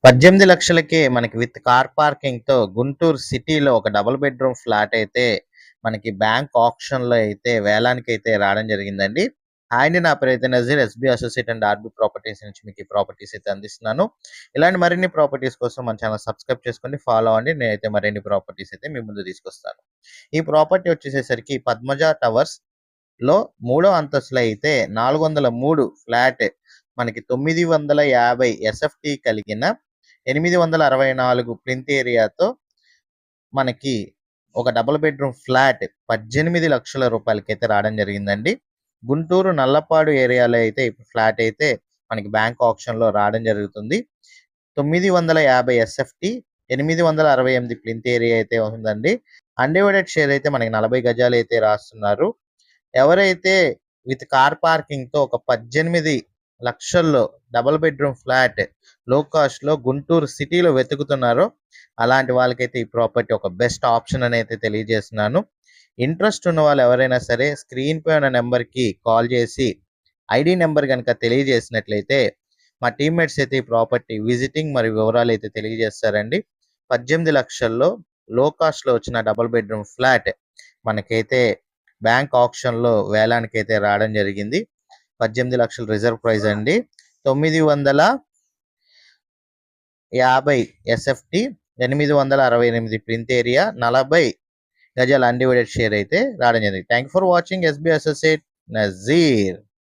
18 లక్షలకే మనకి with car పార్కింగ్‌తో Guntur సిటీలో ఒక డబుల్ బెడ్‌రూమ్ ఫ్లాట్ అయితే మనకి బ్యాంక్ ఆక్షన్‌లో అయితే వేలానికైతే రావడం జరిగిందండి. హాయ్ అండి. నా పేరైతే Nazeer. SB associate and RB properties నుంచి మీకు ఈ ప్రాపర్టీస్ అయితే అందిస్తున్నాను. ఇలాంటి మరిన్ని ప్రాపర్టీస్ కోసం మన ఛానల్ సబ్స్క్రైబ్ చేసుకోండి. ఫాలో అవ్వండి. నేనైతే మరిన్ని ప్రాపర్టీస్ అయితే మీ ముందు తీసుకొస్తాను. ఈ ప్రాపర్టీ వచ్చేసేసరికి పద్మజ టవర్స్‌లో మూడో అంతస్తులో అయితే 403 ఫ్లాట్ మనకి 950 ఎస్ఎఫ్‌టి కలిగిన 864 ప్లింత్ ఏరియాతో మనకి ఒక డబుల్ బెడ్రూమ్ ఫ్లాట్ 18 లక్షల రూపాయలకైతే రావడం జరిగిందండి. గుంటూరు నల్లపాడు ఏరియాలో అయితే ఈ ఫ్లాట్ అయితే మనకి బ్యాంక్ ఆప్షన్‌లో రావడం జరుగుతుంది. 950 ఎస్ఎఫ్‌టి 868 ప్లింత్ ఏరియా అయితే ఉందండి. అన్‌డివైడెడ్ షేర్ అయితే మనకి 40 గజాలు అయితే రాస్తున్నారు. ఎవరైతే విత్ కార్ పార్కింగ్‌తో ఒక 18 లక్షల్లో డబుల్ బెడ్రూమ్ ఫ్లాట్ లో కాస్ట్‌లో గుంటూరు సిటీలో వెతుకుతున్నారో అలాంటి వాళ్ళకైతే ఈ ప్రాపర్టీ ఒక బెస్ట్ ఆప్షన్ అని అయితే తెలియజేస్తున్నాను. ఇంట్రెస్ట్ ఉన్న వాళ్ళు ఎవరైనా సరే స్క్రీన్ పై ఉన్న నెంబర్‌కి కాల్ చేసి ఐడీ నెంబర్ గనుక తెలియజేసినట్లయితే మా టీమ్‌మేట్స్ అయితే ఈ ప్రాపర్టీ విజిటింగ్ మరియు వివరాలు అయితే తెలియజేస్తారండి. 18 లక్షల్లో లో కాస్ట్‌లో వచ్చిన డబుల్ బెడ్రూమ్ ఫ్లాట్ మనకైతే బ్యాంక్ ఆక్షన్‌లో వేలానికైతే రావడం జరిగింది. 18 లక్షలు రిజర్వ్ ప్రైస్ అండి. 950 ఎస్ఎఫ్‌టి 868 ప్లింత్ ఏరియా 40 గజాల అన్‌డివైడెడ్ షేర్ అయితే రావడం జరిగింది. Thank you for watching SB associate Nazir.